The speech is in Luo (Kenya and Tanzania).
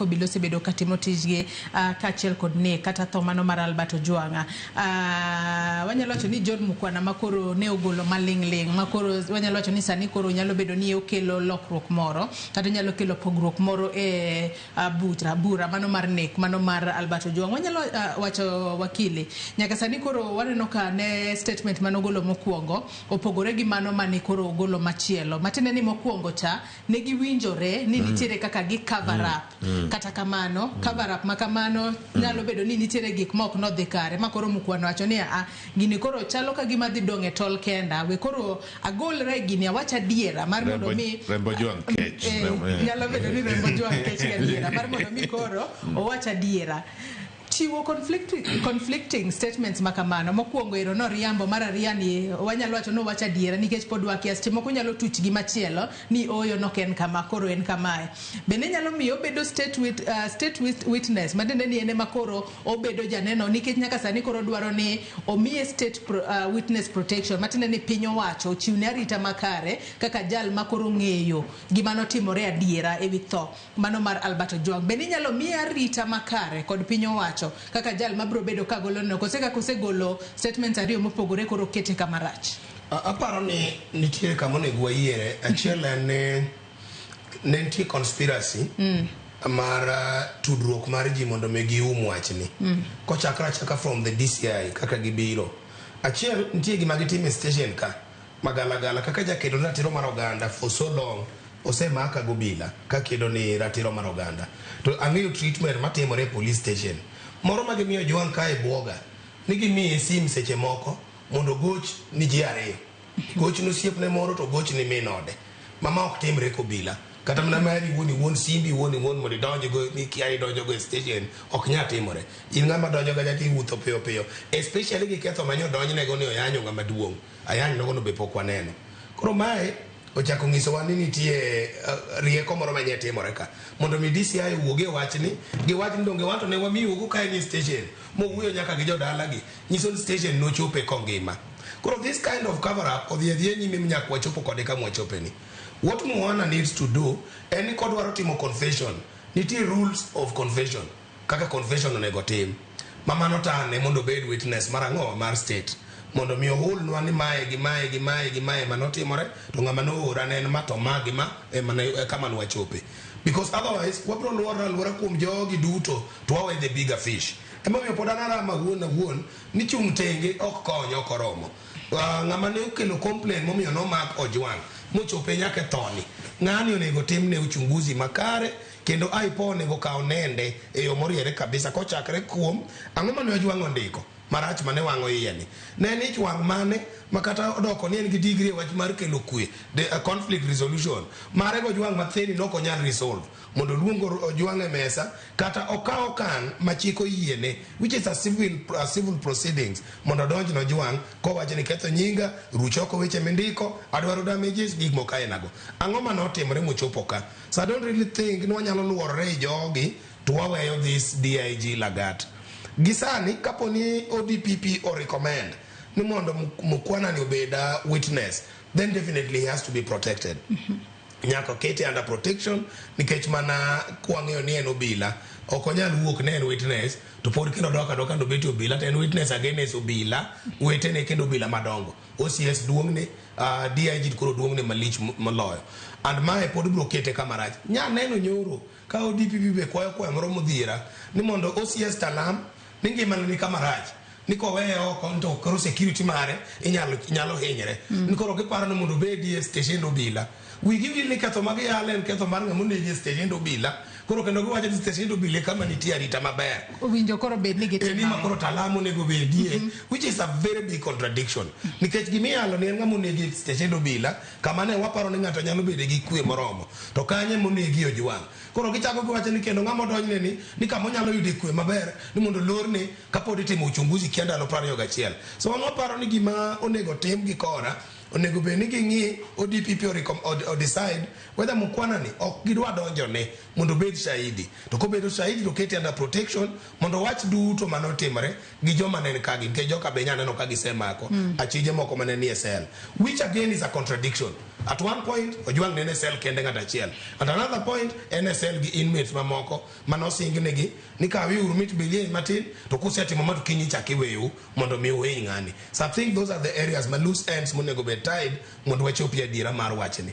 ka obila osebedo katimo tijgi kaachiel kod nek kata tho mano mar Albert Ojwang. Wanyalo wacho ni John Mukwana makoro ne ogolo maling' makoro wanyalo wacho ni sani koro nyalo bedo ni okelo lokruok moro kata nyalo kelo pogruok moro e bura mano mar nek mano mar Albert Ojwang. Wanyalo wacho wakili nyaka sani koro waneno ka ne statement mano golo mokwongo opogore gi mano mane koro ogolo machielo. Matende ni mokwongo cha ne giwinjore ni nitiere kaka gi cover up kata kamano cover up makamano nyalo bedo ni nitiere gik mok no dhi kare makoro Mukwana wacho ni gini koro chalo ka gima dhi dong' e tol kenda we koro agolre gini awacha diera mar mondo mi Rembo Ojwang kech nyalo bedo ni Rembo Ojwang kech ga diera mar mondo mi koro owacha diera chiwo conflicting statements makamano mokwongo ero no riambo mar ariani wanyalo wacho no wacha diera nikech pod wakia moko nyalo tuch gi machielo ni oyo no ken kama koro en kamae bende nyalo miyo bedo state witness madende ni ene makoro obedo janeno nikech nyaka sani koro dwaro ni omiye state witness protection matende ni piny owacho chiwne arita makare kaka jal makoro ng'eyo gima notimore adiera ewi tho mano mar Albert Ojwang. Bende nyalo miye arita makare kod piny owacho kaka jal mabro bedo ka golo no kose golo statements ariyo mopogore koro kete kamarach. Aparo ni nitie kama onego wayiere achiel ne nitie conspiracy mar tudruok mar ji mondo megi wachni kochakra from the DCI kaka gibiro achiel nitie gima gitime station ka magalagala kaka jakedo ratiro mar oganda for so long osemaka gobila ka kedo ni ratiro mar oganda to ang'eyo treatment matimore police station moro ma gimiyo Ojwang kae bwoga ni gimiye sim seche moko mondo goch ni ji ariyo goch no siepne moro to goch ni minode mama ok timre kobila kata mana mari wuon simbi wuon mondo donjo go ni kiai donjo go station ok nya timore in ngama donjo ga jati wuotho piyo especially gi ketho manyo donjo nego ni oyanyo ngama duong ayanyo nogo no be pok waneno koro mae ochako ngisowa ni nitie rieko moro manye timore ka mondo mi DCI wuoge wachni gi wachni donge wanto ne wamiyo go kae ni station mo wuyo nyaka gi jodala gi nyiso station no chope kongima koro this kind of cover up odhiedhie nyime mnyakwa chopo kode kama wachope ni what Mwana needs to do en kodwaro timo confession nitie rules of confession kaka confession onego tim mamano tane mondo bed witness marango mar state mondo mi ohul nwa ni mae gi mae manotimore to ngama no ora nen mato magima kama nwa chope because otherwise wabro luora kuom jogi duto to wawe the bigger fish ema mi podana rama wuon ni chung tenge ok konyo koromo ngama ne okelo complaint momiyo no mak Ojwang mochope nyake thoni ng'ani onego timne uchunguzi makare kendo IPO onego kaw nende e yo moriere kabisa kochakre kuom ang'o mane Ojwang ondiko marach mane wango yeni ne ni chwang mane makata odoko ni en gi degree wach mar kelo kwe the conflict resolution mare go Ojwang matheni no konyal resolve mondo luongo Ojwang e mesa kata okawo kan machiko yiene which is a civil proceedings mondo donj no Ojwang ko wacho ni ketho nyinga ruchoko weche mindiko adwaro damages gik mokaenago ang'o mane otimore mochopo ka so I don't really think no nyalo luorore jogi to waweyo this DIG Lagat gisani kaponi ODPP or recommend ni mondo Mukwana ni obeda witness then definitely he has to be protected nyaka kete under protection nikech mana kwang'eyo ni en obila okonyal wuok ne en witness to pod kendo doka ndo beti obila to en witness against obila wetene kendo obila madongo OCS duongne DIG koro duongne malich moloyo and mae pod bro kete kamarach nya neno nyoro ka ODPP be kwayo moro modhiera ni mondo OCS talam ningi manani kamarach niko wewe oko nto koro security mare inyalo hinyre nikoro giparo ni mondo bedi station obila wigi wili ketho magi yalen ketho mar ng'amu ne station obila koro kendo giwacho ni station obila kama nitie arita maber owinjo koro bed ni gitimo ni makoro talamu nego bedie which is a very big contradiction nikech gimiyalo ne ng'amu ne station obila kama ne waparo ni ng'ato nyalo bede gi kwe moromo to kanye monegi Ojwang koro gichako giwacho ni kendo ng'ama donjne ni kama nyalo yude kwe maber ni mondo lorne kapod itimo uchunguzi kiandalo 21 so waparo ni gima onego tim gi kora onego be ni gingi ODPP or decide whether Mukwana ni ok gidwa donjo ne mondo bed shahidi to ko bedo shahidi to kete under protection mondo wach duto manotimre gi joma nen kagi ke joka be nyane no kagi semako achije moko mane ni sel which again is a contradiction At one point, Ojwang nene sel kende ng'at achiel. At another point, NSL gi inmates mamoko manosing negi ni kawi urumit bilie matin to kusetimo matu kinyi chakiweyu mondo mi uwe ng'ani. So I think those are the areas ma loose ends monego be tied mondo wachopie dira mar wachni.